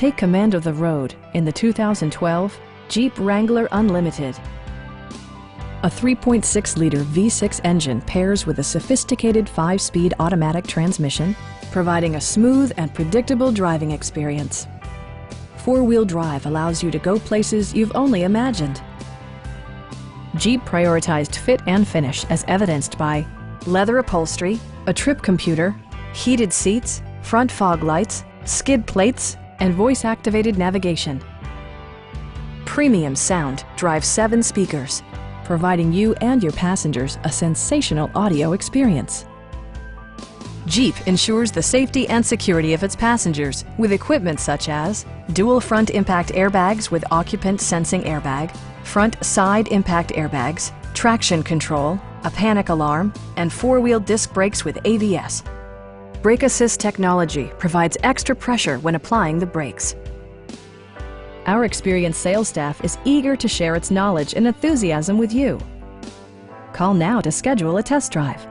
Take command of the road in the 2012 Jeep Wrangler Unlimited. A 3.6-liter V6 engine pairs with a sophisticated 5-speed automatic transmission, providing a smooth and predictable driving experience. 4-wheel drive allows you to go places you've only imagined. Jeep prioritized fit and finish as evidenced by leather upholstery, a trip computer, heated seats, front fog lights, skid plates, and voice-activated navigation. Premium sound drives 7 speakers, providing you and your passengers a sensational audio experience. Jeep ensures the safety and security of its passengers with equipment such as dual front impact airbags with occupant sensing airbag, front side impact airbags, traction control, a panic alarm, and 4-wheel disc brakes with ABS. Brake Assist technology provides extra pressure when applying the brakes. Our experienced sales staff is eager to share its knowledge and enthusiasm with you. Call now to schedule a test drive.